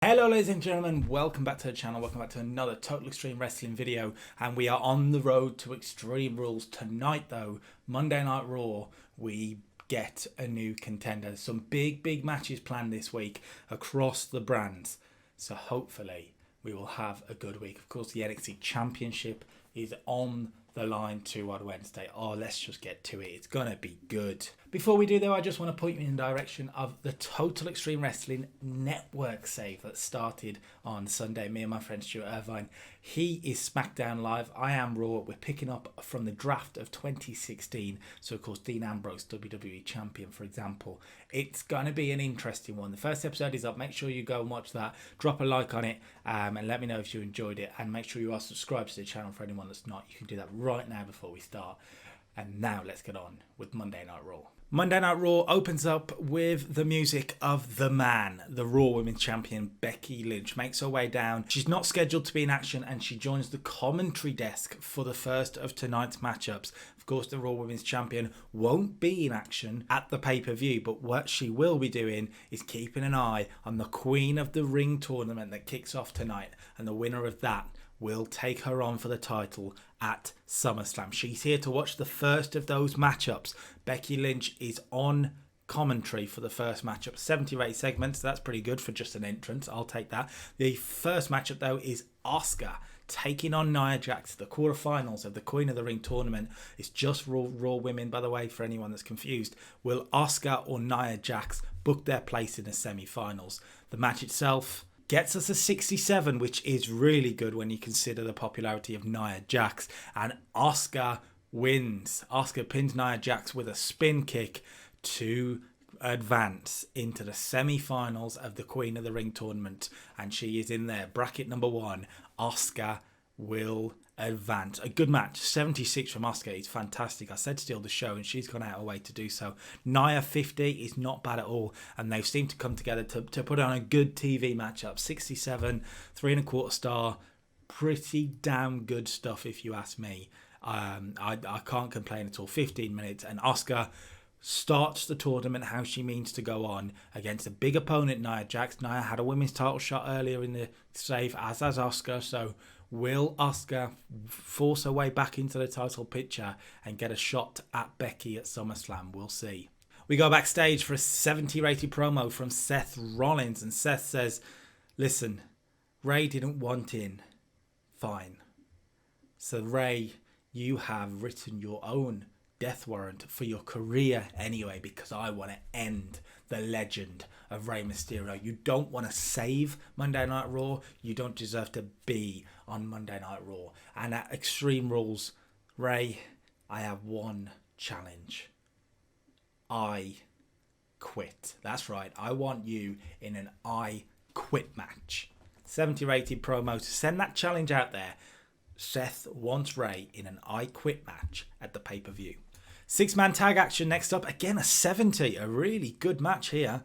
Hello ladies and gentlemen, welcome back to the channel, welcome back to another Total Extreme Wrestling video, and we are on the road to Extreme Rules. Tonight though, Monday Night Raw, we get a new contender. Some big matches planned this week across the brands, so hopefully we will have a good week. Of course, the NXT Championship is on the line too on Wednesday. Oh, let's just get to it. It's gonna be good. Before we do though, I just want to point you in the direction of the Total Extreme Wrestling Network save that started on Sunday. Me and my friend Stuart Irvine. He is Smackdown Live. I am Raw. We're picking up from the draft of 2016. So of course, Dean Ambrose, WWE Champion, for example. It's going to be an interesting one. The first episode is up. Make sure you go and watch that. Drop a like on it and let me know if you enjoyed it. And make sure you are subscribed to the channel for anyone that's not. You can do that right now before we start. And now let's get on with Monday Night Raw. Monday Night Raw opens up with the music of the man. The Raw Women's Champion Becky Lynch makes her way down. She's not scheduled to be in action and she joins the commentary desk for the first of tonight's matchups. Of course, the Raw Women's Champion won't be in action at the pay-per-view, but what she will be doing is keeping an eye on the Queen of the Ring tournament that kicks off tonight, and the winner of that will take her on for the title at SummerSlam. She's here to watch the first of those matchups. Becky Lynch is on commentary for the first matchup. 78 segments, that's pretty good for just an entrance. I'll take that. The first matchup though is Asuka taking on Nia Jax. The quarterfinals of the Queen of the Ring tournament. It's just Raw women, by the way, for anyone that's confused. Will Asuka or Nia Jax book their place in the semi-finals? The match itself gets us a 67, which is really good when you consider the popularity of Nia Jax. And Asuka wins. Asuka pins Nia Jax with a spin kick to advance into the semi-finals of the Queen of the Ring tournament. And she is in there. Bracket number 1. Asuka will advance. A good match. 76 from Asuka is fantastic. I said steal the show and she's gone out of her way to do so. Nia 50 is not bad at all, and they've seemed to come together to put on a good TV matchup. 67, 3.25 star. Pretty damn good stuff if you ask me. I can't complain at all. 15 minutes and Asuka starts the tournament how she means to go on against a big opponent, Nia Jax. Nia had a women's title shot earlier in the save, as has Asuka, so will Asuka force her way back into the title picture and get a shot at Becky at SummerSlam? We'll see. We go backstage for a 70 rated promo from Seth Rollins, and Seth says, listen, Ray didn't want in. Fine. So Ray, you have written your own death warrant for your career anyway, because I want to end the legend of Rey Mysterio. You don't want to save Monday Night Raw. You don't deserve to be on Monday Night Raw. And at Extreme Rules, Ray, I have one challenge. I quit. That's right. I want you in an I quit match. 70 rated promo to send that challenge out there. Seth wants Ray in an I quit match at the pay-per-view. 6-man tag action next up. Again, a 70. A really good match here.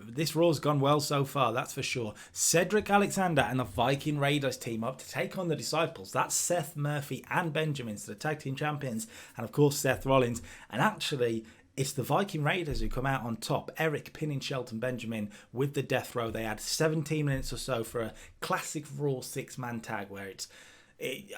This Raw's gone well so far, that's for sure. Cedric Alexander and the Viking Raiders team up to take on the Disciples. That's Seth, Murphy and Benjamin, so the tag team champions. And of course, Seth Rollins. And actually, it's the Viking Raiders who come out on top. Eric pinning Shelton Benjamin with the death row. They had 17 minutes or so for a classic Raw 6-man tag where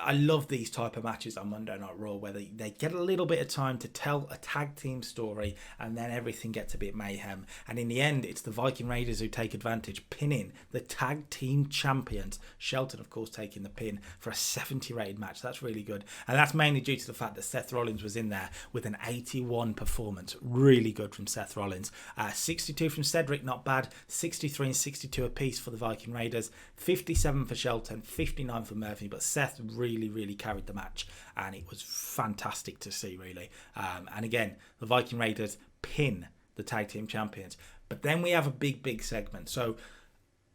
I love these type of matches on Monday Night Raw where they get a little bit of time to tell a tag team story and then everything gets a bit mayhem. And in the end, it's the Viking Raiders who take advantage, pinning the tag team champions. Shelton, of course, taking the pin for a 70 rated match. That's really good. And that's mainly due to the fact that Seth Rollins was in there with an 81 performance. Really good from Seth Rollins. 62 from Cedric, not bad. 63 and 62 apiece for the Viking Raiders. 57 for Shelton, 59 for Murphy. But Seth really carried the match and it was fantastic to see, really. And again, the Viking Raiders pin the tag team champions. But then we have a big segment. So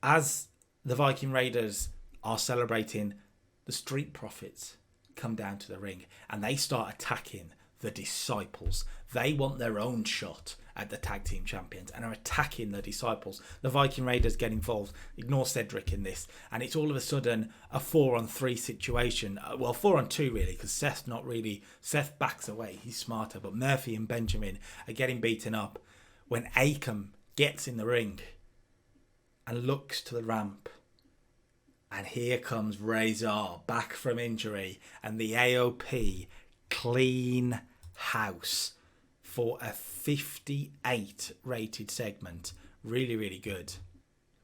as the Viking Raiders are celebrating, the Street Profits come down to the ring and they start attacking the Disciples. They want their own shot at the tag team champions and are attacking the Disciples. The Viking Raiders get involved. Ignore Cedric in this, and it's all of a sudden a 4-on-3 situation. Well, 4-on-2 really, because Seth's not really. Seth backs away. He's smarter, but Murphy and Benjamin are getting beaten up when Akam gets in the ring. and looks to the ramp. And here comes Razor back from injury, and the AOP clean house for a 58 rated segment. Really, really good.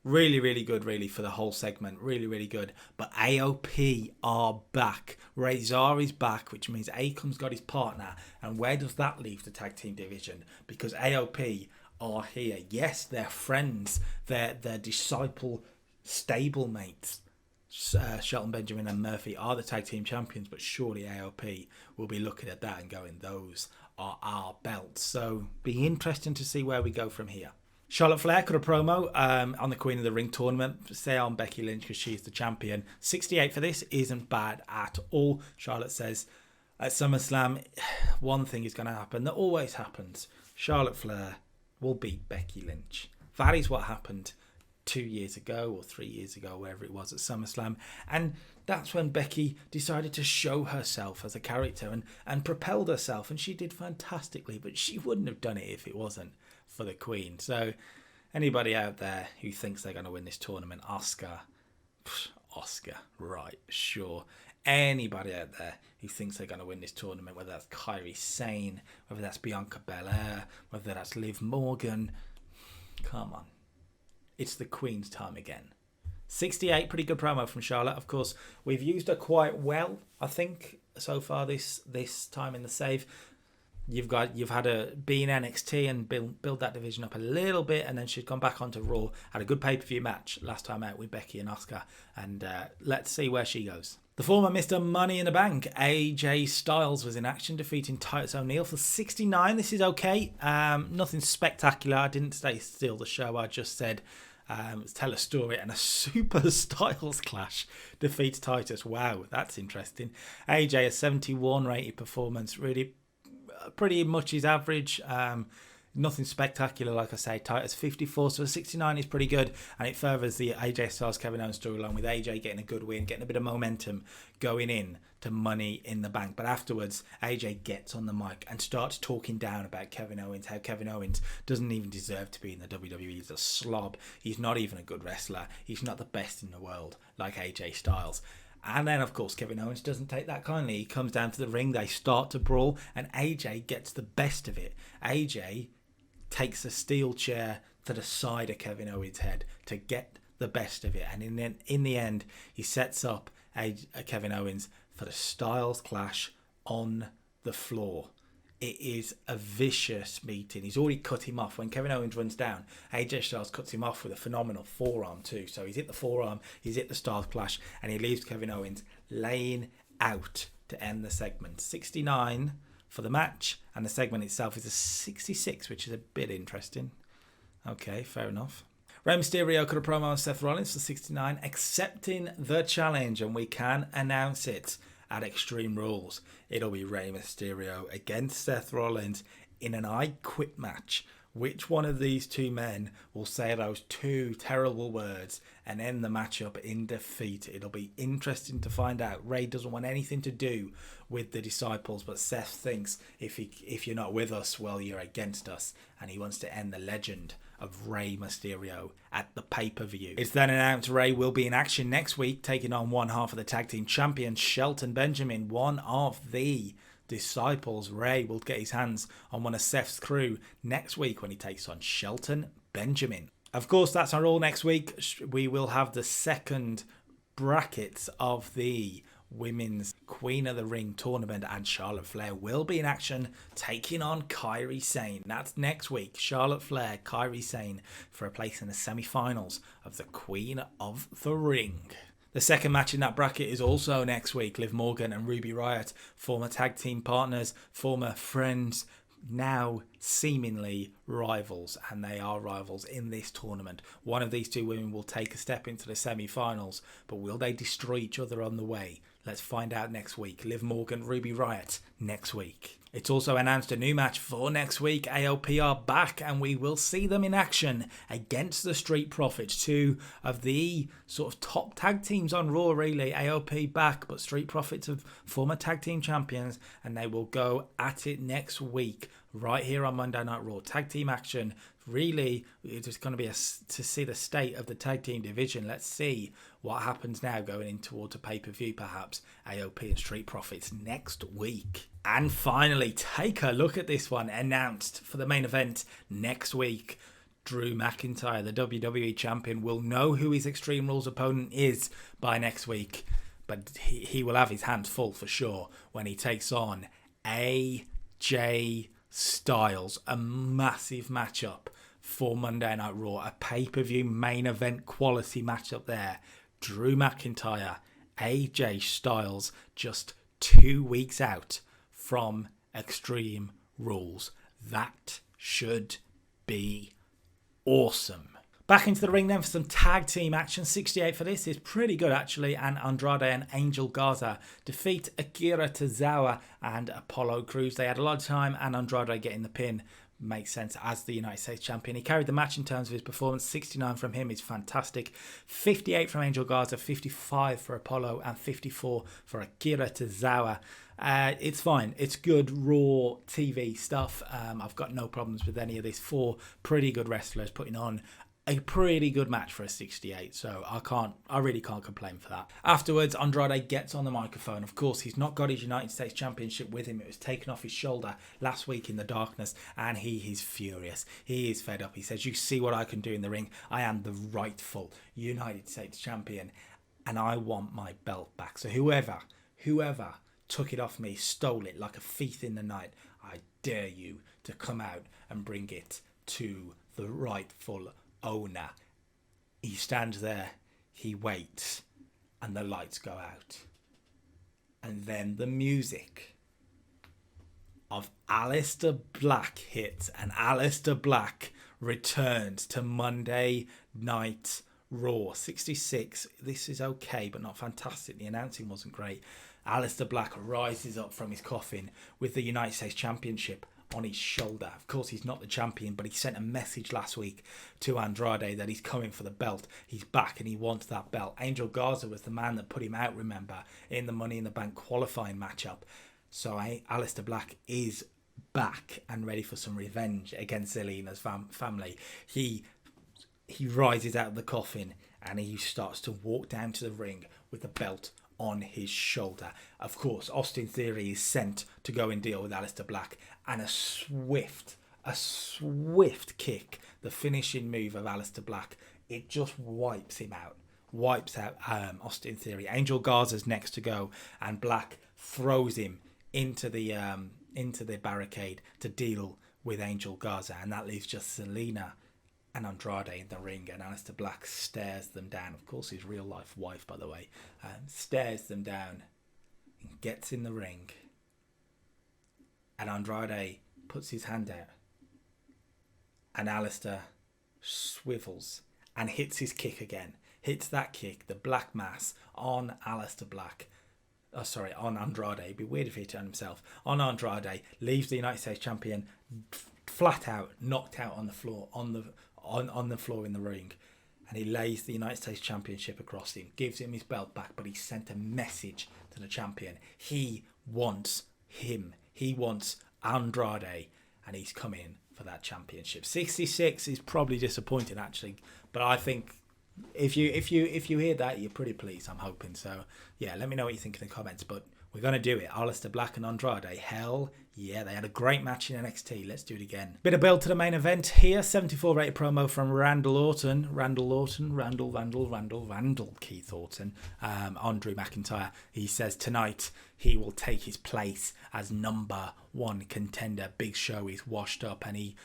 Really, really good, really, for the whole segment. Really, really good. But AOP are back. Razor is back, which means Akom's got his partner. And where does that leave the tag team division? Because AOP are here. Yes, they're friends. They're disciple stablemates. Shelton Benjamin and Murphy are the tag team champions, but surely AOP will be looking at that and going, those are our belts. So be interesting to see where we go from here. Charlotte Flair cut a promo on the Queen of the Ring tournament. Stay on Becky Lynch because she's the champion. 68 for this isn't bad at all. Charlotte says at SummerSlam, one thing is going to happen that always happens. Charlotte Flair will beat Becky Lynch. That is what happened 2 years ago or 3 years ago, wherever it was, at SummerSlam. And that's when Becky decided to show herself as a character and propelled herself. And she did fantastically, but she wouldn't have done it if it wasn't for the Queen. So anybody out there who thinks they're going to win this tournament, Asuka, right, sure. Anybody out there who thinks they're going to win this tournament, whether that's Kairi Sane, whether that's Bianca Belair, whether that's Liv Morgan, come on. It's the Queen's time again. 68, pretty good promo from Charlotte. Of course, we've used her quite well, I think, so far this time in the save. You've had her be in NXT and build that division up a little bit, and then she's gone back onto Raw. Had a good pay-per-view match last time out with Becky and Asuka, and let's see where she goes. The former Mr. Money in the Bank, AJ Styles, was in action, defeating Titus O'Neil for 69. This is okay. Nothing spectacular. I didn't say steal the show. I just said tell a story, and a Super Styles Clash defeats Titus. Wow, that's interesting. AJ, a 71 rated performance, really pretty much his average. Nothing spectacular, like I say. Titus 54, so a 69 is pretty good, and it furthers the AJ Styles Kevin Owens storyline, with AJ getting a good win, getting a bit of momentum going in to Money in the Bank. But afterwards, AJ gets on the mic and starts talking down about Kevin Owens, how Kevin Owens doesn't even deserve to be in the WWE. He's a slob. He's not even a good wrestler. He's not the best in the world like AJ Styles. And then, of course, Kevin Owens doesn't take that kindly. He comes down to the ring, they start to brawl, and AJ gets the best of it. AJ takes a steel chair to the side of Kevin Owens' head to get the best of it. And in the end, he sets up Kevin Owens for the Styles Clash on the floor. It is a vicious meeting. He's already cut him off. When Kevin Owens runs down, AJ Styles cuts him off with a phenomenal forearm too. So he's hit the forearm, he's hit the Styles Clash, and he leaves Kevin Owens laying out to end the segment. 69 for the match, and the segment itself is a 66, which is a bit interesting. Okay, fair enough. Rey Mysterio cut a promo on Seth Rollins for 69, accepting the challenge, and we can announce it at Extreme Rules. It'll be Rey Mysterio against Seth Rollins in an I Quit match. Which one of these two men will say those two terrible words and end the matchup in defeat? It'll be interesting to find out. Rey doesn't want anything to do with the disciples, but Seth thinks if you're not with us, well, you're against us, and he wants to end the legend of Rey Mysterio at the pay-per-view. It's then announced Rey will be in action next week, taking on one half of the tag team champions, Shelton Benjamin, one of the disciples. Rey will get his hands on one of Seth's crew next week when he takes on Shelton Benjamin. Of course, that's our all next week. We will have the second brackets of the Women's Queen of the Ring tournament, and Charlotte Flair will be in action taking on Kairi Sane. That's next week. Charlotte Flair, Kairi Sane for a place in the semi-finals of the Queen of the Ring. The second match in that bracket is also next week. Liv Morgan and Ruby Riott, former tag team partners, former friends, now seemingly rivals, and they are rivals in this tournament. One of these two women will take a step into the semi-finals, but will they destroy each other on the way? Let's find out next week. Liv Morgan, Ruby Riott next week. It's also announced a new match for next week. AOP are back, and we will see them in action against the Street Profits, two of the sort of top tag teams on Raw, really. AOP back, but Street Profits are former tag team champions, and they will go at it next week right here on Monday Night Raw. Tag team action. Really, it's going to be to see the state of the tag team division. Let's see what happens now going in towards a pay-per-view, perhaps. AOP and Street Profits next week. And finally, take a look at this one. Announced for the main event next week. Drew McIntyre, the WWE Champion, will know who his Extreme Rules opponent is by next week. But he will have his hands full for sure when he takes on AJ Styles. A massive matchup for Monday Night Raw. A pay-per-view main event quality matchup there. Drew McIntyre, AJ Styles, just 2 weeks out from Extreme Rules. That should be awesome. Back into the ring then for some tag team action. 68 for this is pretty good actually. And Andrade and Angel Garza defeat Akira Tozawa and Apollo Crews. They had a lot of time, and Andrade getting the pin makes sense as the United States Champion. He carried the match in terms of his performance. 69 from him is fantastic. 58 from Angel Garza, 55 for Apollo, and 54 for Akira Tozawa. It's fine. It's good Raw TV stuff. I've got no problems with any of this. 4 pretty good wrestlers putting on a pretty good match for a 68, so I really can't complain for that. Afterwards, Andrade gets on the microphone. Of course, he's not got his United States Championship with him. It was taken off his shoulder last week in the darkness, and he is furious. He is fed up. He says, "You see what I can do in the ring? I am the rightful United States Champion, and I want my belt back. So whoever took it off me, stole it like a thief in the night, I dare you to come out and bring it to the rightful owner." He stands there, he waits, and the lights go out. And then the music of Aleister Black hits, and Aleister Black returns to Monday Night Raw. 66, this is okay, but not fantastic. The announcing wasn't great. Aleister Black rises up from his coffin with the United States Championship on his shoulder. Of course, he's not the champion, but he sent a message last week to Andrade that he's coming for the belt. He's back and he wants that belt. Angel Garza was the man that put him out, remember, in the Money in the Bank qualifying matchup. So Aleister Black is back and ready for some revenge against Zelina's family. He rises out of the coffin and he starts to walk down to the ring with the belt on his shoulder. Of course, Austin Theory is sent to go and deal with Aleister Black, and a swift kick, the finishing move of Aleister Black, it just wipes him out. Wipes out Austin Theory. Angel Garza's next to go, and Black throws him into the barricade to deal with Angel Garza, and that leaves just Zelina and Andrade in the ring, and Aleister Black stares them down. Of course, his real life wife, by the way, stares them down and gets in the ring. And Andrade puts his hand out, and Aleister swivels and hits his kick again. Hits that kick, the Black Mass, on Aleister Black. On Andrade. It'd be weird if he turned himself. On Andrade, leaves the United States Champion flat out, knocked out on the floor, on the floor in the ring, and he lays the United States Championship across him, gives him his belt back, but he sent a message to the champion. He wants him. He wants Andrade, and he's coming for that championship. 66 is probably disappointing actually, but I think if you hear that, you're pretty pleased, I'm hoping. So yeah, let me know what you think in the comments, but we're going to do it. Aleister Black and Andrade, hell yeah, they had a great match in NXT. Let's do it again. Bit of build to the main event here. 74 rated promo from Randall Orton, Keith Orton, on Drew McIntyre. He says tonight he will take his place as #1 contender. Big Show is washed up, and he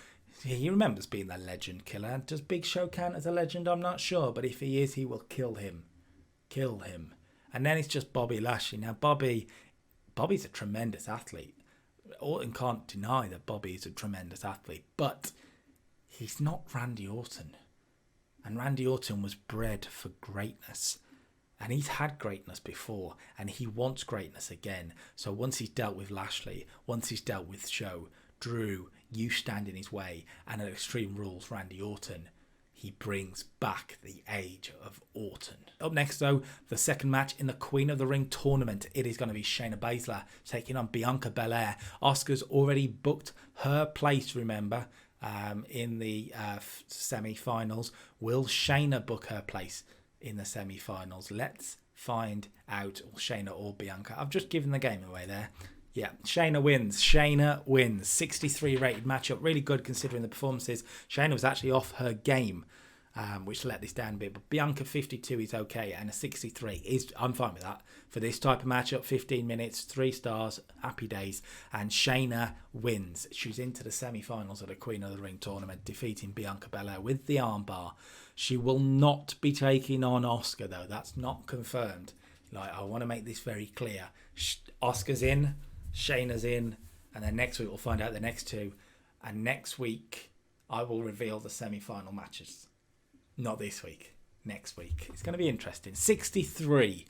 remembers being the legend killer. Does Big Show count as a legend? I'm not sure, but if he is, he will kill him. And then it's just Bobby Lashley. Now Bobby's a tremendous athlete. Orton can't deny that Bobby is a tremendous athlete, but he's not Randy Orton. And Randy Orton was bred for greatness. And he's had greatness before, and he wants greatness again. So once he's dealt with Lashley, once he's dealt with Show, Drew, you stand in his way, and at Extreme Rules, Randy Orton, he brings back the age of Orton. Up next, though, the second match in the Queen of the Ring tournament. It is going to be Shayna Baszler taking on Bianca Belair. Asuka's already booked her place, remember, in the semi-finals. Will Shayna book her place in the semi-finals? Let's find out. Shayna or Bianca. I've just given the game away there. Yeah, Shayna wins. Shayna wins. 63 rated matchup. Really good considering the performances. Shayna was actually off her game, which let this down a bit. But Bianca 52 is okay, and a 63 is, I'm fine with that. For this type of matchup, 15 minutes, 3 stars, happy days. And Shayna wins. She's into the semi-finals of the Queen of the Ring tournament, defeating Bianca Belair with the armbar. She will not be taking on Asuka, though. That's not confirmed. Like, I want to make this very clear. Asuka's in, Shayna's in, and then next week we'll find out the next two. And next week, I will reveal the semi-final matches. Not this week, next week. It's going to be interesting. 63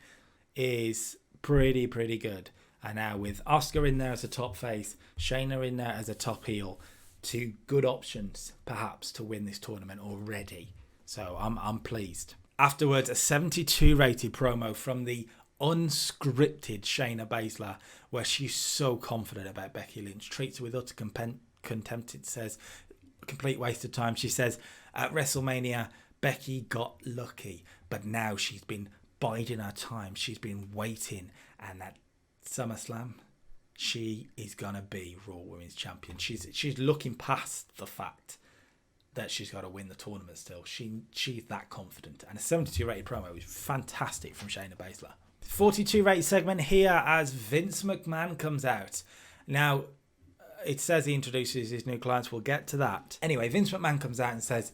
is pretty good. And now with Asuka in there as a top face, Shayna in there as a top heel, 2 good options perhaps to win this tournament already. So I'm pleased. Afterwards, a 72 rated promo from the unscripted Shayna Baszler, where she's so confident about Becky Lynch, treats her with utter contempt. It says, a complete waste of time. She says, at WrestleMania, Becky got lucky, but now she's been biding her time. She's been waiting, and at SummerSlam, she is going to be Raw Women's Champion. She's looking past the fact that she's got to win the tournament still. She's that confident. And a 72 rated promo is fantastic from Shayna Baszler. 42 rated segment here as Vince McMahon comes out. Now, it says he introduces his new clients. We'll get to that. Anyway, Vince McMahon comes out and says,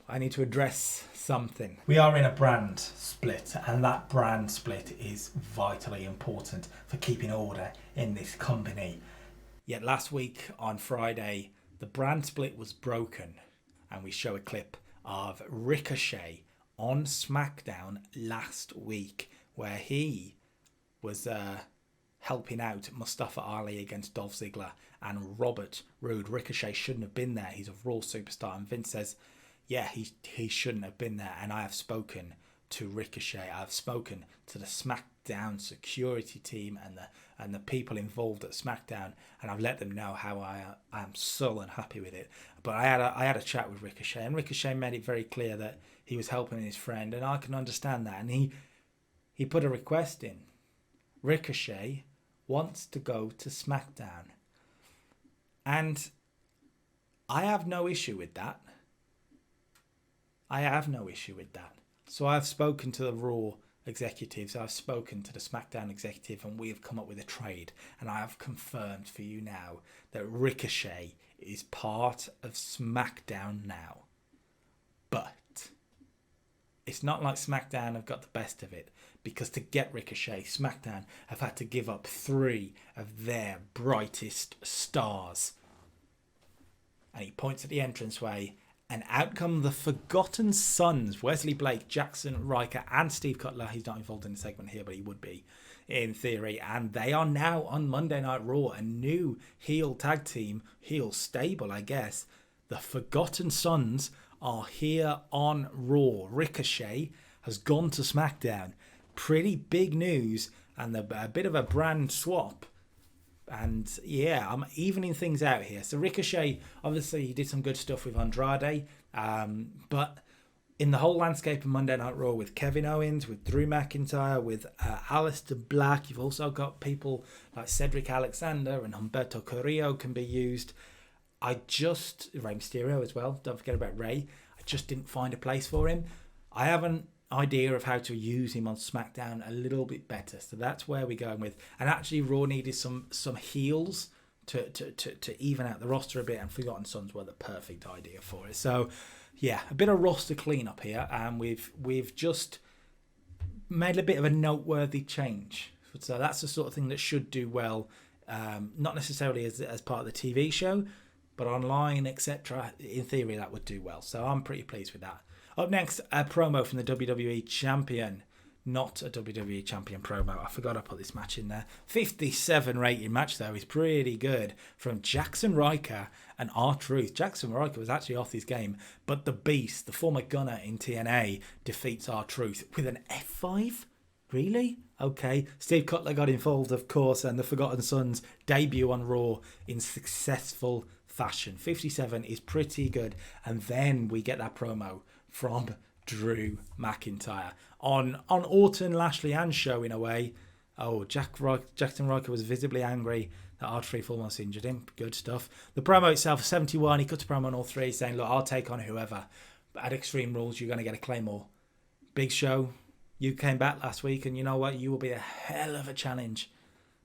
I need to address something. We are in a brand split, and that brand split is vitally important for keeping order in this company. Yet last week on Friday, the brand split was broken, and we show a clip of Ricochet on Smackdown last week, where he was helping out Mustafa Ali against Dolph Ziggler and Robert Roode. Ricochet shouldn't have been there. He's a Raw superstar, and Vince says, yeah, he shouldn't have been there. And I have spoken to Ricochet. I've spoken to the Smackdown security team and the people involved at Smackdown, and I've let them know how I am so unhappy with it. But I had a chat with Ricochet, and Ricochet made it very clear that he was helping his friend, and I can understand that. And he put a request in. Ricochet wants to go to Smackdown, and I have no issue with that. I have no issue with that. So I've spoken to the Raw executives, I've spoken to the Smackdown executive, and we have come up with a trade. And I have confirmed for you now that Ricochet is part of SmackDown now. But it's not like SmackDown have got the best of it, because to get Ricochet, SmackDown have had to give up 3 of their brightest stars. And he points at the entranceway, and out come the Forgotten Sons, Wesley Blake, Jackson Riker, and Steve Cutler. He's not involved in the segment here, but he would be in theory. And they are now on Monday Night Raw, a new heel tag team, heel stable, I guess. The Forgotten Sons are here on Raw. Ricochet has gone to SmackDown. Pretty big news, and a bit of a brand swap. And yeah, I'm evening things out here. So Ricochet, obviously, he did some good stuff with Andrade. But in the whole landscape of Monday Night Raw, with Kevin Owens, with Drew McIntyre, with Aleister Black, you've also got people like Cedric Alexander and Humberto Carrillo can be used. Rey Mysterio as well. Don't forget about Rey. I just didn't find a place for him. I have an idea of how to use him on SmackDown a little bit better. So that's where we're going with. And actually, Raw needed some heels to even out the roster a bit, and Forgotten Sons were the perfect idea for it. So yeah, a bit of roster cleanup here, and we've just made a bit of a noteworthy change. So that's the sort of thing that should do well, not necessarily as part of the TV show, but online, etc. In theory, that would do well. So I'm pretty pleased with that. Up next, a promo from the WWE Champion, not a WWE Champion promo. I forgot I put this match in there. 57 rating match, though, is pretty good from Jackson Riker and R-Truth. Jackson Riker was actually off his game, but the Beast, the former gunner in TNA, defeats R-Truth with an F5? Really? Okay. Steve Cutler got involved, of course, and the Forgotten Sons debut on Raw in successful fashion. 57 is pretty good. And then we get that promo from Drew McIntyre on Orton, Lashley, and Show in a way. Oh, Jackson Riker was visibly angry that R-Truth almost injured him. Good stuff. The promo itself, 71. He cuts a promo on all three saying, look, I'll take on whoever. But at Extreme Rules, you're going to get a Claymore. Big Show, you came back last week, and you know what? You will be a hell of a challenge.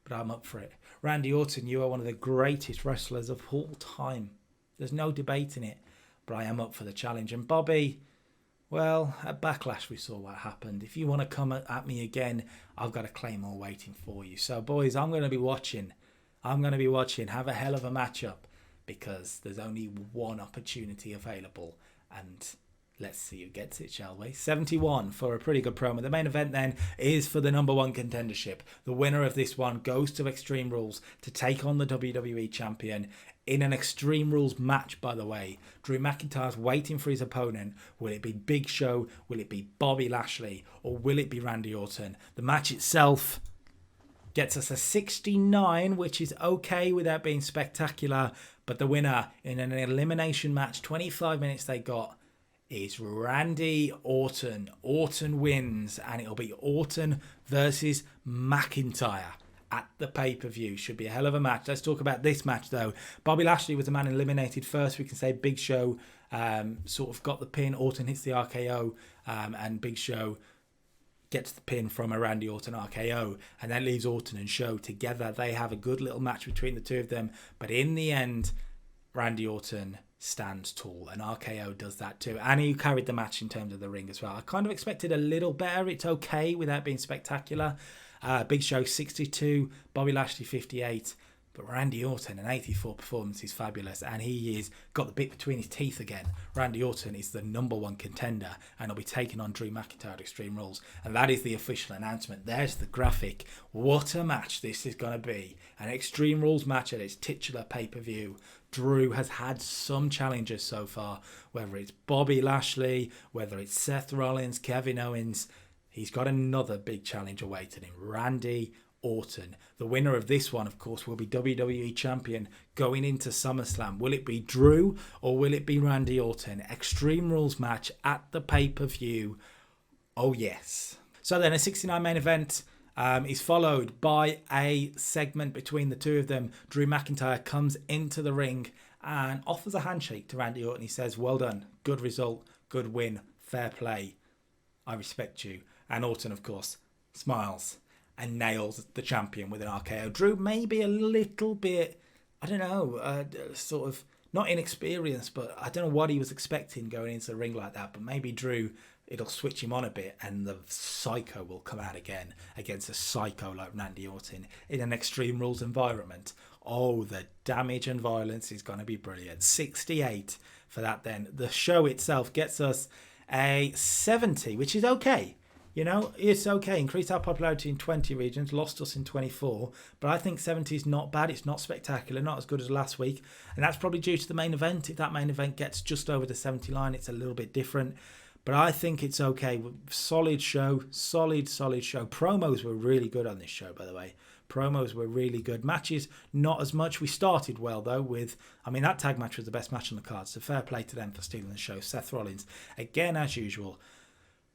But I'm up for it. Randy Orton, you are one of the greatest wrestlers of all time. There's no debating it. But I am up for the challenge. And Bobby, well, at Backlash we saw what happened. If you want to come at me again, I've got a Claymore waiting for you. So, boys, I'm going to be watching. Have a hell of a matchup because there's only one opportunity available. And let's see who gets it, shall we? 71 for a pretty good promo. The main event then is for the #1 contendership. The winner of this one goes to Extreme Rules to take on the WWE Champion in an Extreme Rules match, by the way. Drew McIntyre's waiting for his opponent. Will it be Big Show? Will it be Bobby Lashley? Or will it be Randy Orton? The match itself gets us a 69, which is okay without being spectacular. But the winner in an elimination match, 25 minutes they got, is Randy Orton. Orton wins, and it'll be Orton versus McIntyre at the pay-per-view. Should be a hell of a match. Let's talk about this match, though. Bobby Lashley was the man eliminated first. We can say Big Show sort of got the pin. Orton hits the RKO, and Big Show gets the pin from a Randy Orton RKO, and that leaves Orton and Show together. They have a good little match between the two of them, but in the end, Randy Orton stands tall, and RKO does that too, and he carried the match in terms of the ring as well. I kind of expected a little better. It's okay without being spectacular. Big Show 62, Bobby Lashley 58, but Randy Orton, an 84 performance, is fabulous, and he is got the bit between his teeth again. Randy Orton is the #1 contender, and he'll be taking on Drew McIntyre at Extreme Rules, and that is the official announcement. There's the graphic. What a match this is going to be. An Extreme Rules match at its titular pay-per-view. Drew has had some challenges so far, whether it's Bobby Lashley, whether it's Seth Rollins, Kevin Owens. He's got another big challenge awaiting him, Randy Orton. The winner of this one, of course, will be WWE Champion going into SummerSlam. Will it be Drew or will it be Randy Orton? Extreme Rules match at the pay-per-view. Oh, yes. So then a 69 main event is followed by a segment between the two of them. Drew McIntyre comes into the ring and offers a handshake to Randy Orton. He says, well done, good result, good win, fair play, I respect you. And Orton, of course, smiles and nails the champion with an RKO. Drew may be a little bit, I don't know, sort of not inexperienced, but I don't know what he was expecting going into the ring like that. But maybe Drew, it'll switch him on a bit and the psycho will come out again against a psycho like Randy Orton in an Extreme Rules environment. Oh, the damage and violence is going to be brilliant. 68 for that then. The show itself gets us a 70, which is okay. You know, it's okay. Increased our popularity in 20 regions, lost us in 24. But I think 70 is not bad. It's not spectacular, not as good as last week. And that's probably due to the main event. If that main event gets just over the 70 line, it's a little bit different. But I think it's okay. Solid show. Solid show. Promos were really good on this show, by the way. Promos were really good. Matches, not as much. We started well, though, with... I mean, that tag match was the best match on the card. So fair play to them for stealing the show. Seth Rollins, again, as usual.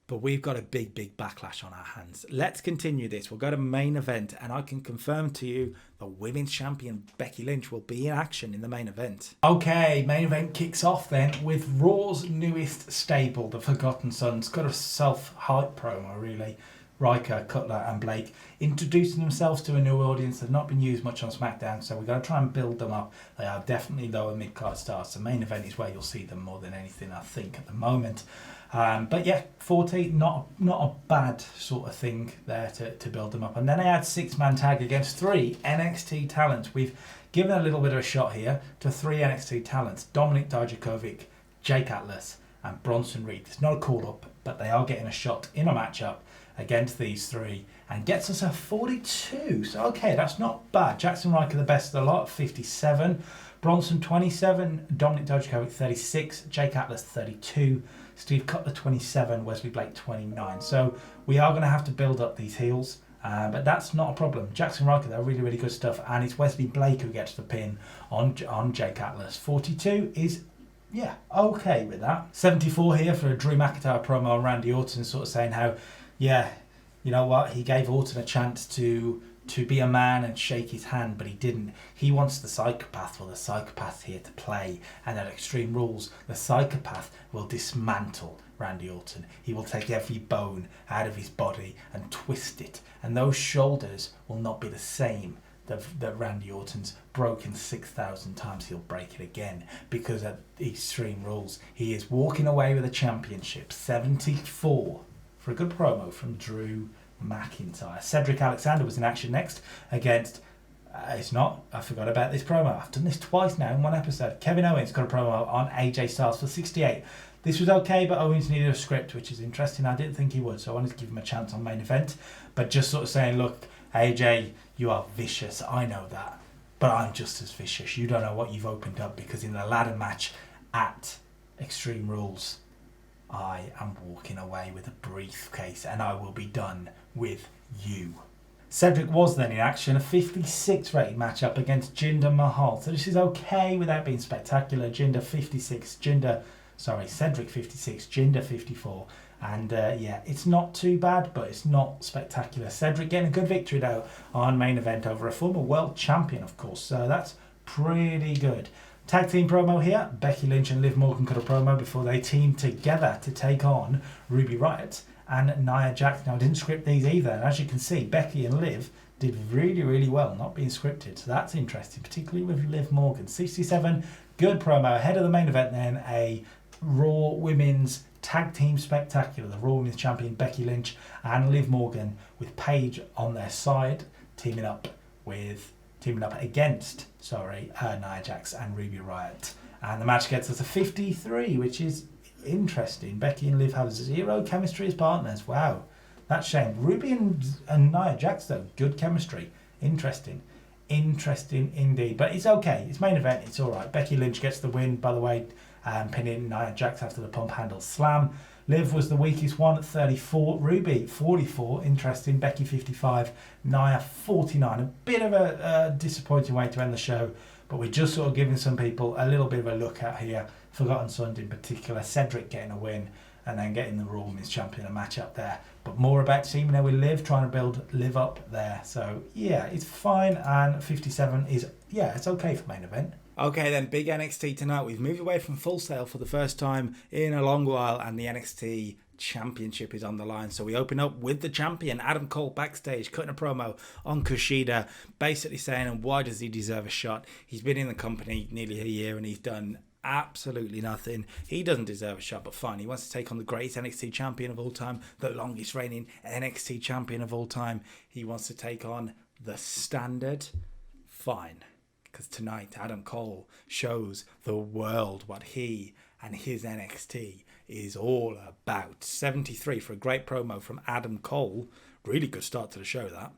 But we've got a big backlash on our hands. Let's continue this. We'll go to main event, and I can confirm to you the women's champion, Becky Lynch, will be in action in the main event. Okay, main event kicks off then with Raw's newest stable, the Forgotten Sons. Got a self-hype promo, really. Riker, Cutler and Blake introducing themselves to a new audience. They've not been used much on Smackdown, so we've got to try and build them up. They are definitely lower mid-card stars. The main event is where you'll see them more than anything, I think, at the moment. But yeah, 40, not a bad sort of thing there to build them up. And then they had 6-man tag against 3 NXT talents. We've given a little bit of a shot here to 3 NXT talents. Dominik Dijakovic, Jake Atlas and Bronson Reed. It's not a call-up, but they are getting a shot in a matchup against these three and gets us a 42. So, okay, that's not bad. Jackson Riker, the best of the lot, 57. Bronson, 27. Dominic Dijakovic, 36. Jake Atlas, 32. Steve Cutler, 27. Wesley Blake, 29. So we are going to have to build up these heels. But that's not a problem. Jackson Riker, they're really, really good stuff. And it's Wesley Blake who gets the pin on Jake Atlas. 42 is, yeah, okay with that. 74 here for a Drew McIntyre promo on Randy Orton, sort of saying how, yeah, you know what, he gave Orton a chance to be a man and shake his hand, but he didn't. He wants the psychopath. Well, the psychopath's here to play. And at Extreme Rules, the psychopath will dismantle Randy Orton. He will take every bone out of his body and twist it. And those shoulders will not be the same that Randy Orton's broken 6,000 times. He'll break it again, because at Extreme Rules, he is walking away with a championship. 74 for a good promo from Drew McIntyre. Cedric Alexander was in action next against, I forgot about this promo. I've done this twice now in one episode. Kevin Owens got a promo on AJ Styles for 68. This was okay, but Owens needed a script, which is interesting. I didn't think he would, so I wanted to give him a chance on main event. But just sort of saying, look, AJ, you are vicious. I know that. But I'm just as vicious. You don't know what you've opened up, because in the ladder match at Extreme Rules, I am walking away with a briefcase and I will be done with you. Cedric was then in action, a 56 rated matchup against Jinder Mahal. So this is okay without being spectacular. Cedric 56, Jinder 54. And yeah, it's not too bad, but it's not spectacular. Cedric getting a good victory though on main event over a former world champion, of course. So that's pretty good. Tag team promo here. Becky Lynch and Liv Morgan cut a promo before they teamed together to take on Ruby Riott and Nia Jax. Now, I didn't script these either. And as you can see, Becky and Liv did really, really well not being scripted. So that's interesting, particularly with Liv Morgan. 67, good promo. Ahead of the main event then, a Raw Women's Tag Team Spectacular. The Raw Women's Champion Becky Lynch and Liv Morgan with Paige on their side, teaming up against Nia Jax and Ruby Riott. And the match gets us a 53, which is interesting. Becky and Liv have zero chemistry as partners. Wow, that's a shame. Ruby and Nia Jax, though, good chemistry. Interesting indeed. But it's okay. It's main event. It's all right. Becky Lynch gets the win, by the way, pinning Nia Jax after the pump handle slam. Liv was the weakest one at 34. Ruby, 44. Interesting. Becky, 55. Nia, 49. A bit of a disappointing way to end the show, but we're just sort of giving some people a little bit of a look at here. Forgotten Sons in particular. Cedric getting a win and then getting the Raw Women's Champion a match up there. But more about teaming there with Liv, trying to build Liv up there. So, yeah, it's fine. And 57 is, yeah, it's okay for main event. Okay then, big NXT tonight. We've moved away from Full Sail for the first time in a long while, and the NXT Championship is on the line. So we open up with the champion, Adam Cole, backstage, cutting a promo on Kushida, basically saying, and why does he deserve a shot? He's been in the company nearly a year and he's done absolutely nothing. He doesn't deserve a shot, but fine. He wants to take on the greatest NXT champion of all time, the longest reigning NXT champion of all time. He wants to take on the Standard. Fine. Because tonight, Adam Cole shows the world what he and his NXT is all about. 73 for a great promo from Adam Cole. Really good start to the show, that.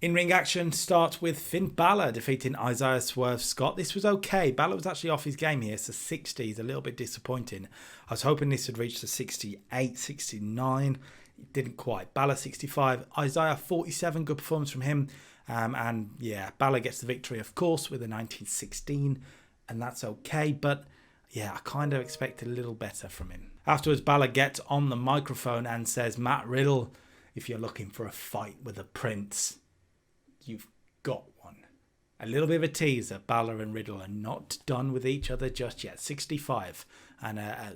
In-ring action starts with Finn Balor defeating Isaiah Swerve Scott. This was okay. Balor was actually off his game here, so 60 is a little bit disappointing. I was hoping this would reach the 68, 69. It didn't quite. Balor 65, Isaiah 47. Good performance from him. And yeah, Balor gets the victory, of course, with a 1916, and that's okay. But yeah, I kind of expected a little better from him. Afterwards, Balor gets on the microphone and says, Matt Riddle, if you're looking for a fight with a prince, you've got one. A little bit of a teaser. Balor and Riddle are not done with each other just yet. 65, and a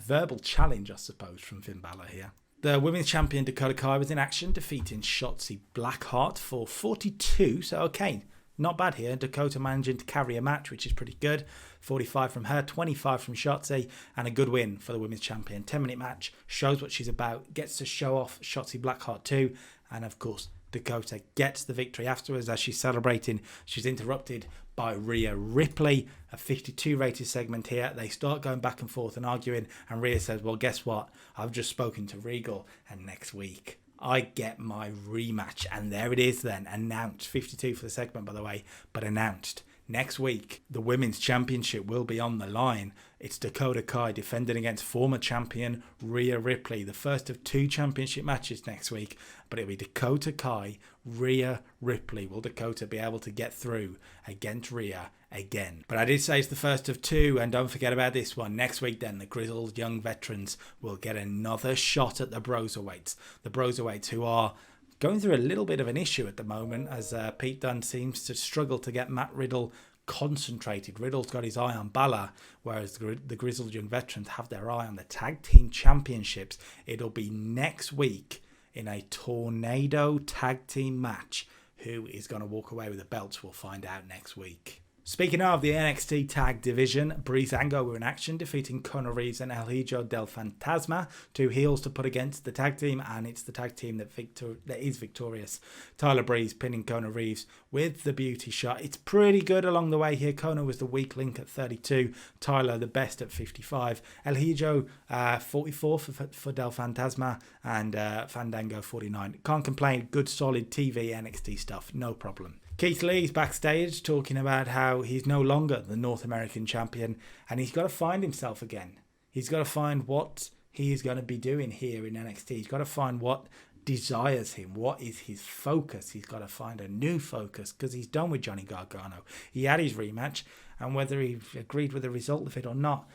verbal challenge, I suppose, from Finn Balor here. The women's champion Dakota Kai was in action, defeating Shotzi Blackheart for 42. So, okay, not bad here. Dakota managing to carry a match, which is pretty good. 45 from her, 25 from Shotzi, and a good win for the women's champion. 10-minute match, shows what she's about, gets to show off Shotzi Blackheart too. And, of course, Dakota gets the victory afterwards. As she's celebrating, she's interrupted by Rhea Ripley. A 52 rated segment here. They start going back and forth and arguing, and Rhea says, well, guess what? I've just spoken to Regal, and next week I get my rematch. And there it is then, announced. 52 for the segment, by the way, but announced. Next week, the Women's Championship will be on the line. It's Dakota Kai defending against former champion Rhea Ripley. The first of 2 championship matches next week, but it'll be Dakota Kai, Rhea Ripley. Will Dakota be able to get through against Rhea again? But I did say it's the first of 2, and don't forget about this one. Next week then, the grizzled young veterans will get another shot at the Broserweights. The Broserweights, who are going through a little bit of an issue at the moment, as Pete Dunne seems to struggle to get Matt Riddle concentrated. Riddle's got his eye on Balor, whereas the grizzled young veterans have their eye on the tag team championships. It'll be next week in a tornado tag team match. Who is going to walk away with the belts? We'll find out next week. Speaking of the NXT tag division, Breezango were in action, defeating Kona Reeves and El Hijo del Fantasma, 2 heels to put against the tag team, and it's the tag team that is victorious. Tyler Breeze pinning Kona Reeves with the beauty shot. It's pretty good along the way here. Kona was the weak link at 32, Tyler the best at 55, El Hijo 44 for Del Fantasma, and Fandango 49. Can't complain, good solid TV NXT stuff, no problem. Keith Lee's backstage talking about how he's no longer the North American champion and he's got to find himself again. He's got to find what he is going to be doing here in NXT. He's got to find what desires him. What is his focus? He's got to find a new focus because he's done with Johnny Gargano. He had his rematch, and whether he agreed with the result of it or not,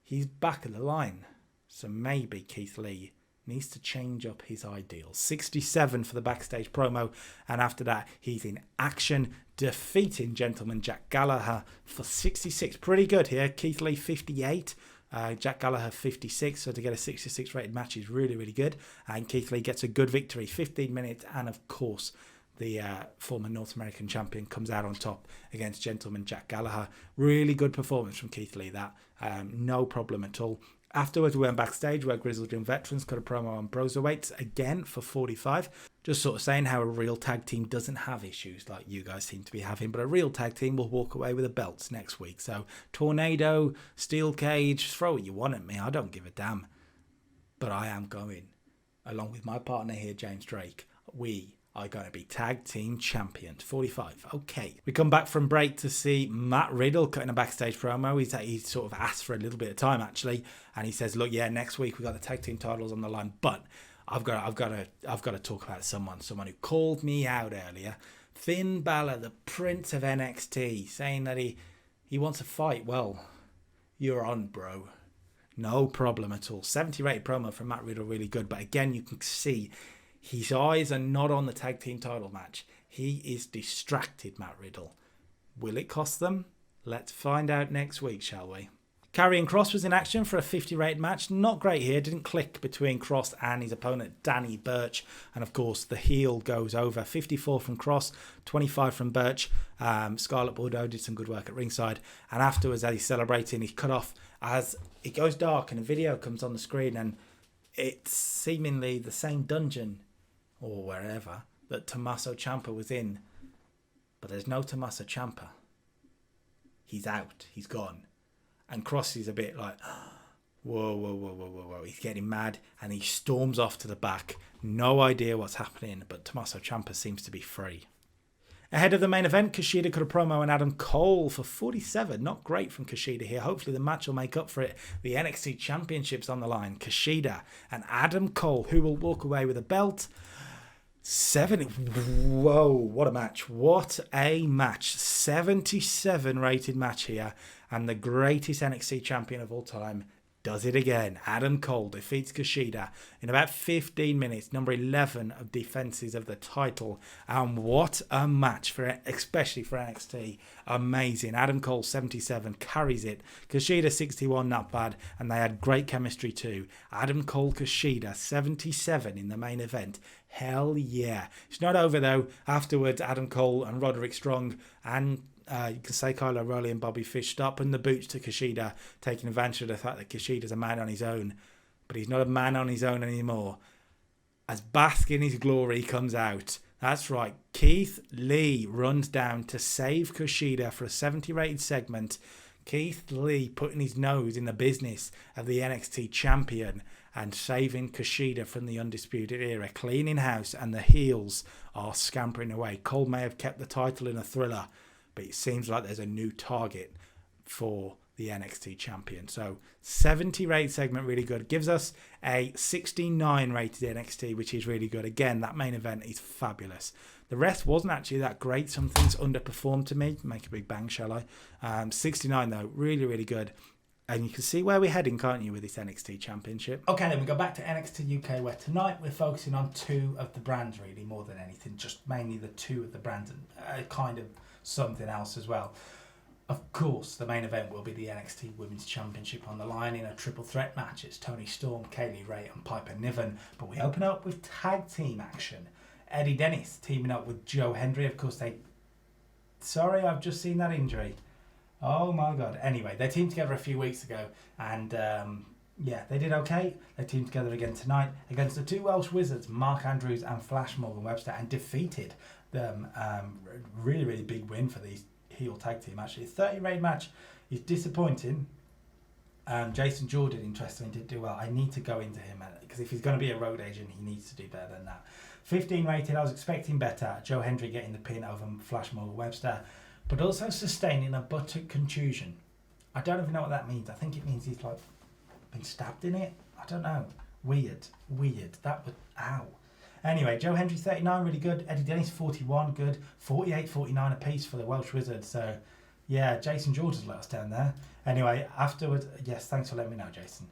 he's back at the line. So maybe Keith Lee needs to change up his ideals. 67 for the backstage promo, and after that he's in action, defeating Gentleman Jack Gallagher for 66. Pretty good here. Keith Lee 58, Jack Gallagher 56, so to get a 66 rated match is really, really good, and Keith Lee gets a good victory, 15 minutes, and of course the former North American champion comes out on top against Gentleman Jack Gallagher. Really good performance from Keith Lee, that no problem at all. Afterwards, we went backstage where Grizzled Young Veterans cut a promo on Broserweights again for 45. Just sort of saying how a real tag team doesn't have issues like you guys seem to be having, but a real tag team will walk away with the belts next week. So, Tornado, Steel Cage, throw what you want at me. I don't give a damn. But I am going, along with my partner here, James Drake. We are going to be tag team champions. 45. Okay. We come back from break to see Matt Riddle cutting a backstage promo. He sort of asked for a little bit of time actually, and he says, "Look, yeah, next week we got the tag team titles on the line, but I've got to talk about someone who called me out earlier. Finn Balor, the Prince of NXT, saying that he wants a fight. Well, you're on, bro. No problem at all." 70 rated promo from Matt Riddle, really good, but again, you can see his eyes are not on the tag team title match. He is distracted, Matt Riddle. Will it cost them? Let's find out next week, shall we? Karrion Kross was in action for a 50 rated match. Not great here. Didn't click between Kross and his opponent, Danny Burch. And of course, the heel goes over. 54 from Kross, 25 from Burch. Scarlett Bordeaux did some good work at ringside. And afterwards, as he's celebrating, he's cut off as it goes dark and a video comes on the screen. And it's seemingly the same dungeon or wherever that Tommaso Ciampa was in, but there's no Tommaso Ciampa. He's out. He's gone. And Kross is a bit like, whoa. He's getting mad, and he storms off to the back. No idea what's happening, but Tommaso Ciampa seems to be free. Ahead of the main event, Kushida cut a promo on Adam Cole for 47. Not great from Kushida here. Hopefully the match will make up for it. The NXT Championship's on the line. Kushida and Adam Cole, who will walk away with a belt. 70. Whoa, what a match. What a match. 77 rated match here. And the greatest NXT champion of all time does it again. Adam Cole defeats Kushida in about 15 minutes. Number 11 of defenses of the title. And what a match, especially for NXT. Amazing. Adam Cole, 77, carries it. Kushida, 61, not bad. And they had great chemistry too. Adam Cole, Kushida, 77 in the main event. Hell yeah. It's not over though. Afterwards, Adam Cole and Roderick Strong and you can say Kyle O'Reilly and Bobby Fish stopping the boots to Kushida, taking advantage of the fact that Kushida's a man on his own. But he's not a man on his own anymore. As Bask in his glory comes out. That's right. Keith Lee runs down to save Kushida for a 70 rated segment. Keith Lee putting his nose in the business of the NXT champion. and saving Kushida from the Undisputed Era, cleaning house, and the heels are scampering away. Cole may have kept the title in a thriller, but it seems like there's a new target for the NXT champion. So 70 rate segment, really good. Gives us a 69 rated NXT, which is really good. Again, that main event is fabulous. The rest wasn't actually that great. Some things underperformed to me. Make a big bang, shall I? 69 though, really, really good. And you can see where we're heading, can't you, with this NXT Championship? Okay, then we go back to NXT UK, where tonight we're focusing on two of the brands, really, more than anything. Just mainly the two of the brands and kind of something else as well. Of course, the main event will be the NXT Women's Championship on the line in a triple threat match. It's Toni Storm, Kaylee Ray and Piper Niven. But we open up with tag team action. Eddie Dennis teaming up with Joe Hendry. Of course, Sorry, I've just seen that injury. Oh my God. Anyway, they teamed together a few weeks ago and yeah, they did okay. They teamed together again tonight against the two Welsh Wizards, Mark Andrews and Flash Morgan Webster, and defeated them. Really, really big win for these heel tag team. Actually, 30 rated match is disappointing. Jason Jordan, interestingly, did do well. I need to go into him because if he's going to be a road agent, he needs to do better than that. 15 rated, I was expecting better. Joe Hendry getting the pin over Flash Morgan Webster, but also sustaining a buttock contusion. I don't even know what that means. I think it means he's like been stabbed in it. I don't know. Weird. That would, ow. Anyway, Joe Hendry 39, really good. Eddie Dennis 41, good. 48-49 apiece for the Welsh Wizards. So yeah, Jason Jordan's let us down there. Anyway, afterwards, yes, thanks for letting me know, Jason.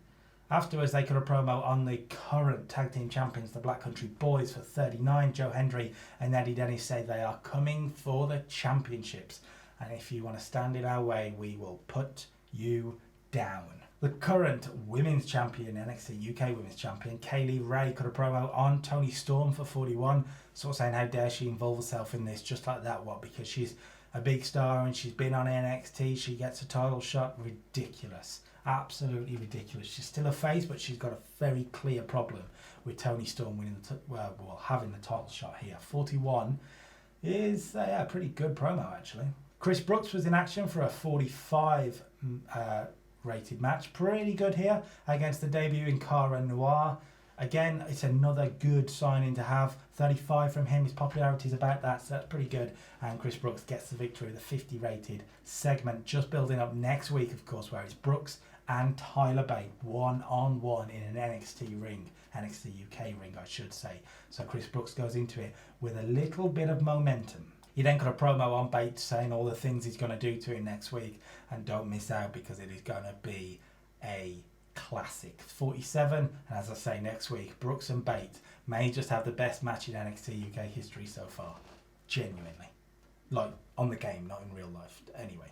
Afterwards, they cut a promo on the current tag team champions, the Black Country Boys, for 39. Joe Hendry and Eddie Dennis say they are coming for the championships. And if you want to stand in our way, we will put you down. The current women's champion, NXT UK women's champion, Kaylee Ray, cut a promo on Toni Storm for 41. Sort of saying, how dare she involve herself in this just like that, what? Because she's a big star and she's been on NXT, she gets a title shot. Ridiculous. Absolutely ridiculous. She's still a face, but she's got a very clear problem with Toni Storm winning having the title shot here. 41 is a pretty good promo, actually. Chris Brooks was in action for a 45 rated match. Pretty good here against the debuting Cara Noir. Again, it's another good signing to have. 35 from him. His popularity is about that, so that's pretty good. And Chris Brooks gets the victory with a 50 rated segment. Just building up next week, of course, where it's Brooks and Tyler Bate one-on-one in an NXT ring. NXT UK ring, I should say. So Chris Brooks goes into it with a little bit of momentum. He then got a promo on Bate saying all the things he's going to do to him next week. And don't miss out because it is going to be a classic. 47, and as I say, next week, Brooks and Bate may just have the best match in NXT UK history so far. Genuinely. Like, on the game, not in real life. Anyway.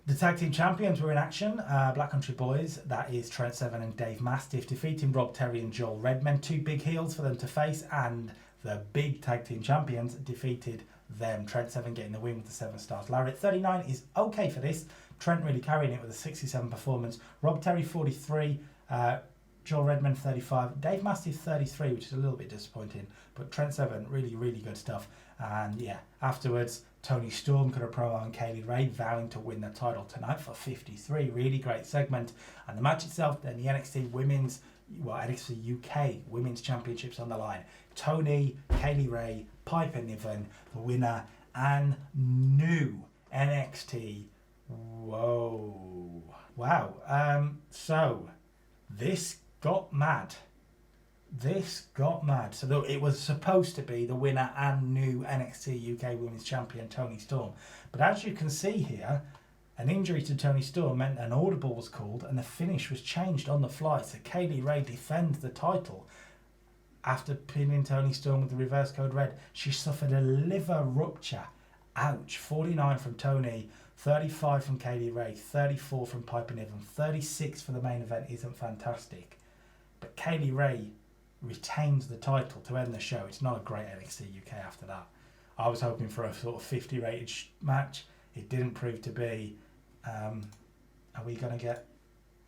The tag team champions were in action. Black Country Boys, that is Trent Seven and Dave Mastiff, defeating Rob Terry and Joel Redman. Two big heels for them to face, and the big tag team champions defeated them. Trent Seven getting the win with the 7 stars lariat. 39 is okay for this. Trent really carrying it with a 67 performance. Rob Terry 43, Joel Redman 35, Dave Mastiff 33, which is a little bit disappointing, but Trent Seven, really, really good stuff. And yeah, afterwards, Toni Storm cut a promo on Kaylee Ray, vowing to win the title tonight for 53. Really great segment. And the match itself, then the NXT NXT UK Women's Championships on the line. Toni, Kaylee Ray, Piper Niven, the winner, and new NXT. Whoa. Wow. So, this got mad. So it was supposed to be the winner and new NXT UK Women's Champion, Toni Storm. But as you can see here, an injury to Toni Storm meant an audible was called and the finish was changed on the fly. So Kaylee Ray defends the title after pinning Toni Storm with the reverse code red. She suffered a liver rupture. Ouch. 49 from Toni, 35 from Kaylee Ray, 34 from Piper Niven, 36 for the main event isn't fantastic. But Kaylee Ray retains the title to end the show. It's not a great NXT UK after that. I was hoping for a sort of 50 rated match. It didn't prove to be. Are we going to get...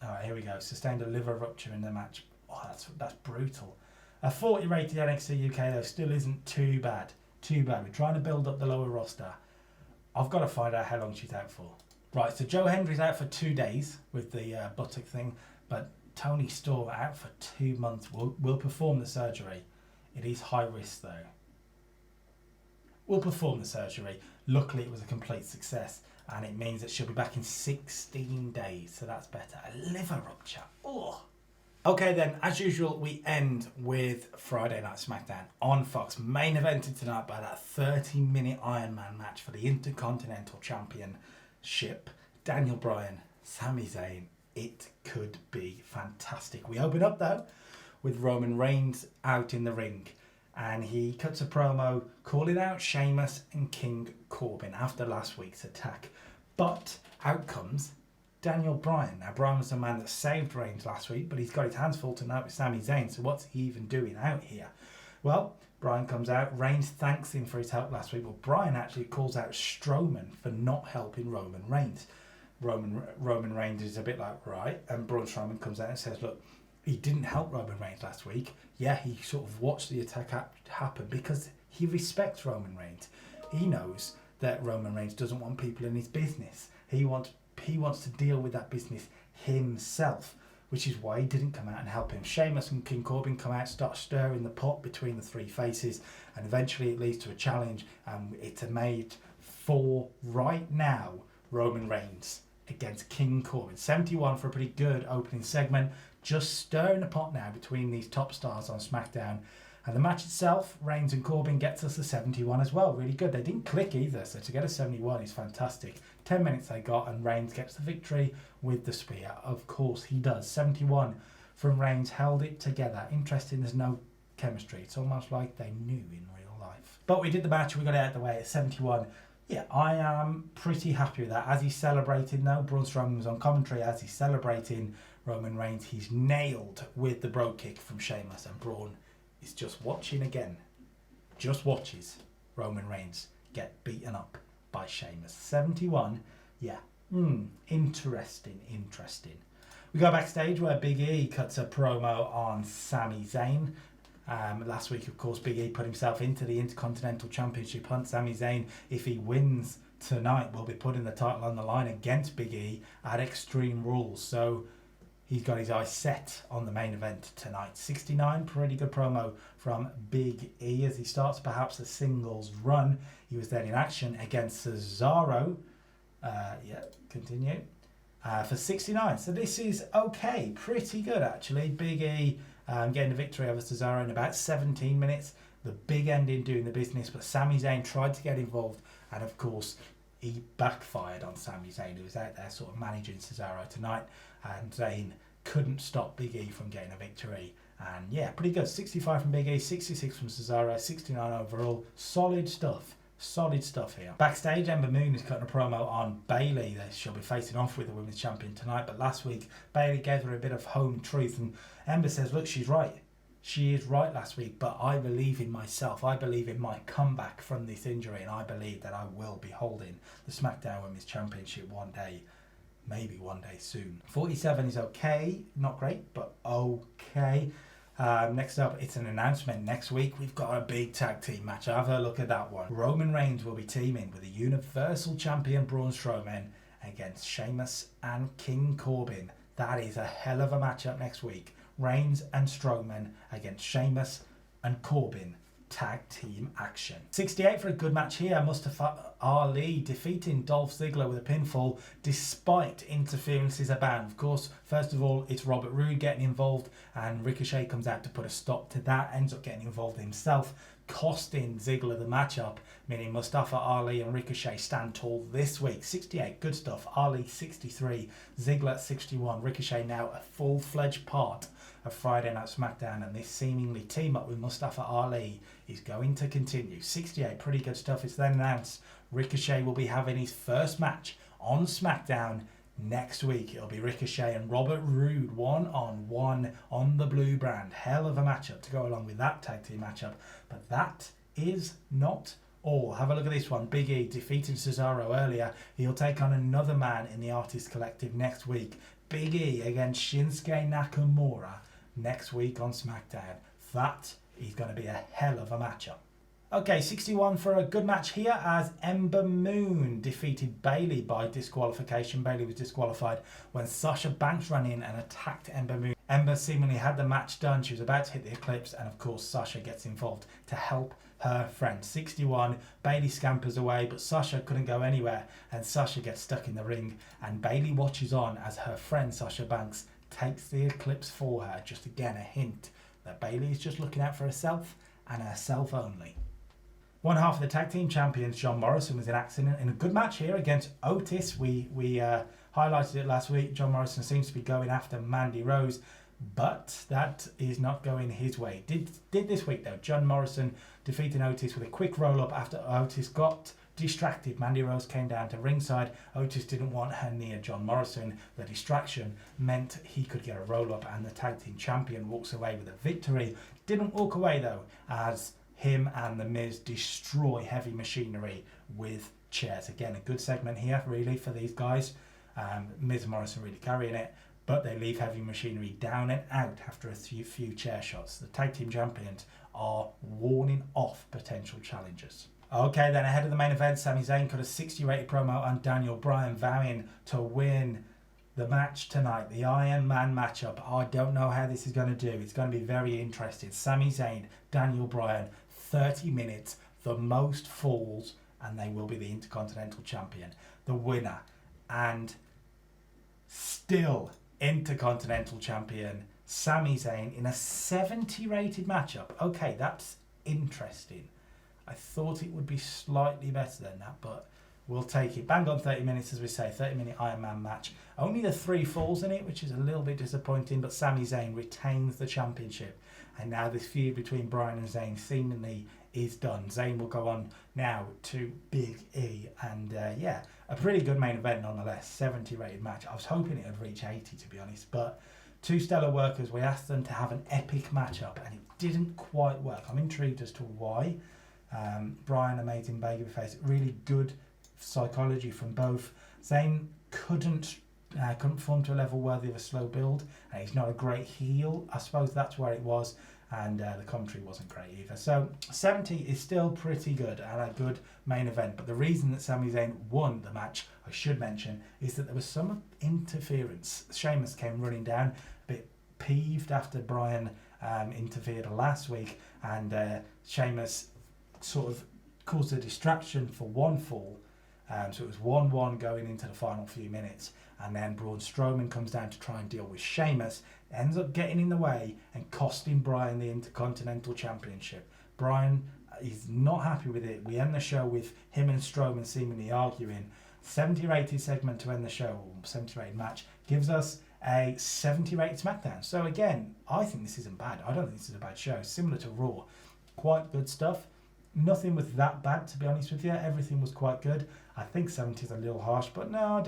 Oh, here we go. Sustained a liver rupture in the match. Oh, that's brutal. A 40 rated NXT UK though still isn't too bad. We're trying to build up the lower roster. I've got to find out how long she's out for. Right, so Joe Hendry's out for 2 days with the buttock thing, but Tony Storm out for 2 months. Will perform the surgery. It is high risk though. Will perform the surgery. Luckily it was a complete success, and it means that she'll be back in 16 days, so that's better. A liver rupture. Oh. Okay then, as usual, we end with Friday Night SmackDown on Fox. Main evented tonight by that 30-minute Ironman match for the Intercontinental Championship. Daniel Bryan, Sami Zayn. It could be fantastic. We open up though with Roman Reigns out in the ring, and he cuts a promo calling out Sheamus and King Corbin after last week's attack. But out comes Daniel Bryan. Now, Bryan was the man that saved Reigns last week, but he's got his hands full tonight with Sami Zayn, so what's he even doing out here? Well, Bryan comes out, Reigns thanks him for his help last week, but Bryan actually calls out Strowman for not helping Roman Reigns. Roman Reigns is a bit like, right, and Braun Strowman comes out and says, look, he didn't help Roman Reigns last week. Yeah, he sort of watched the attack happen because he respects Roman Reigns. He knows that Roman Reigns doesn't want people in his business. He wants to deal with that business himself, which is why he didn't come out and help him. Sheamus and King Corbin come out, start stirring the pot between the three faces, and eventually it leads to a challenge, and it's made for, right now, Roman Reigns against King Corbin. 71 for a pretty good opening segment, just stirring the pot now between these top stars on SmackDown. And the match itself, Reigns and Corbin, gets us a 71 as well. Really good. They didn't click either, so to get a 71 is fantastic. 10 minutes they got, and Reigns gets the victory with the spear. Of course he does. 71 from Reigns, held it together. Interesting, there's no chemistry. It's almost like they knew in real life. But we did the match, we got it out of the way at 71. Yeah, I am pretty happy with that. As he's celebrating now, Braun Strowman was on commentary, as he's celebrating Roman Reigns, he's nailed with the bro kick from Sheamus, and Braun is just watching again. Just watches Roman Reigns get beaten up by Sheamus. 71, yeah, interesting. We go backstage where Big E cuts a promo on Sami Zayn. Last week, of course, Big E put himself into the Intercontinental Championship hunt. Sami Zayn, if he wins tonight, will be putting the title on the line against Big E at Extreme Rules. So he's got his eyes set on the main event tonight. 69, pretty good promo from Big E as he starts perhaps a singles run. He was then in action against Cesaro. Continue. For 69. So this is okay. Pretty good, actually. Big E getting the victory over Cesaro in about 17 minutes. The big ending doing the business, but Sami Zayn tried to get involved, and of course he backfired on Sami Zayn, who was out there sort of managing Cesaro tonight, and Zayn couldn't stop Big E from getting a victory. And yeah, pretty good. 65 from Big E, 66 from Cesaro, 69 overall. Solid stuff here. Backstage, Ember Moon is cutting a promo on Bayley. She'll be facing off with the Women's Champion tonight, but last week Bayley gave her a bit of home truth, and Ember says, look, she's right. She is right last week, but I believe in myself. I believe in my comeback from this injury, and I believe that I will be holding the SmackDown Women's Championship one day, maybe one day soon. 47 is okay, not great, but okay. Next up, it's an announcement. Next week, we've got a big tag team match. Have a look at that one. Roman Reigns will be teaming with the Universal Champion Braun Strowman against Sheamus and King Corbin. That is a hell of a matchup next week. Reigns and Strowman against Sheamus and Corbin. Tag team action. 68 for a good match here. Mustafa Ali defeating Dolph Ziggler with a pinfall despite interferences abound. Of course, first of all, it's Robert Roode getting involved, and Ricochet comes out to put a stop to that, ends up getting involved himself, costing Ziggler the matchup, meaning Mustafa Ali and Ricochet stand tall this week. 68, good stuff. Ali 63, Ziggler 61. Ricochet now a full-fledged part of Friday Night SmackDown, and this seemingly team up with Mustafa Ali is going to continue. 68, pretty good stuff. It's then announced Ricochet will be having his first match on SmackDown next week. It'll be Ricochet and Robert Roode one-on-one on the blue brand. Hell of a matchup to go along with that tag team matchup, but that is not all. Have a look at this one. Big E defeating Cesaro earlier. He'll take on another man in the Artist Collective next week. Big E against Shinsuke Nakamura next week on SmackDown. That is going to be a hell of a matchup. Okay, 61 for a good match here as Ember Moon defeated Bayley by disqualification. Bayley was disqualified when Sasha Banks ran in and attacked Ember Moon. Ember seemingly had the match done. She was about to hit the Eclipse, and of course Sasha gets involved to help her friend. 61, Bayley scampers away, but Sasha couldn't go anywhere, and Sasha gets stuck in the ring, and Bayley watches on as her friend Sasha Banks takes the Eclipse for her. Just again a hint that Bayley is just looking out for herself and herself only. One half of the tag team champions, John Morrison, was in action in a good match here against Otis. We highlighted it last week. John Morrison seems to be going after Mandy Rose, but that is not going his way. Did this week though. John Morrison defeating Otis with a quick roll up after Otis got distracted. Mandy Rose came down to ringside. Otis didn't want her near John Morrison. The distraction meant he could get a roll up, and the tag team champion walks away with a victory. Didn't walk away though, as him and The Miz destroy Heavy Machinery with chairs. Again, a good segment here really for these guys. Miz and Morrison really carrying it, but they leave Heavy Machinery down and out after a few chair shots. The tag team champions are warning off potential challengers. Okay, then ahead of the main event, Sami Zayn cut a 60 rated promo on Daniel Bryan, vowing to win the match tonight, the Ironman matchup. I don't know how this is going to do. It's going to be very interesting. Sami Zayn, Daniel Bryan, 30 minutes, the most falls, and they will be the Intercontinental Champion, the winner, and still Intercontinental Champion Sami Zayn in a 70 rated matchup. Okay, that's interesting. I thought it would be slightly better than that, but we'll take it. Bang on 30 minutes, as we say, 30-minute Ironman match. Only the 3 falls in it, which is a little bit disappointing, but Sami Zayn retains the championship. And now this feud between Bryan and Zayn seemingly is done. Zayn will go on now to Big E, and yeah, a pretty good main event nonetheless. 70 rated match. I was hoping it would reach 80 to be honest, but two stellar workers. We asked them to have an epic matchup, and it didn't quite work. I'm intrigued as to why. Bryan, amazing babyface, really good psychology from both. Zayn couldn't perform to a level worthy of a slow build, and he's not a great heel. I suppose that's where it was, and the commentary wasn't great either. So 70 is still pretty good and a good main event, but the reason that Sami Zayn won the match, I should mention, is that there was some interference. Sheamus came running down, a bit peeved after Bryan interfered last week, and Sheamus sort of caused a distraction for one fall. So it was 1-1 going into the final few minutes, and then Braun Strowman comes down to try and deal with Sheamus, ends up getting in the way and costing Bryan the Intercontinental Championship. Bryan is not happy with it. We end the show with him and Strowman seemingly arguing. 70 rated segment to end the show, or 70 rated match, gives us a 70 rated Smackdown. So again, I think this isn't bad. I don't think this is a bad show. Similar to Raw. Quite good stuff. Nothing was that bad, to be honest with you. Everything was quite good. I think 70 is a little harsh, but no,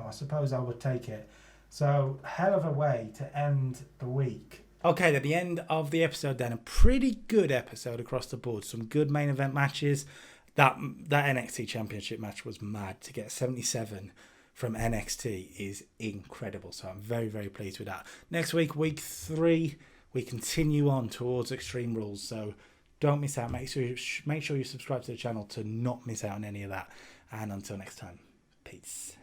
I suppose I would take it. So, hell of a way to end the week. Okay, at the end of the episode then, a pretty good episode across the board. Some good main event matches. That NXT Championship match was mad. To get 77 from NXT is incredible. So I'm very, very pleased with that. Next week, week 3, we continue on towards Extreme Rules. So don't miss out. Make sure you subscribe to the channel to not miss out on any of that. And until next time, peace.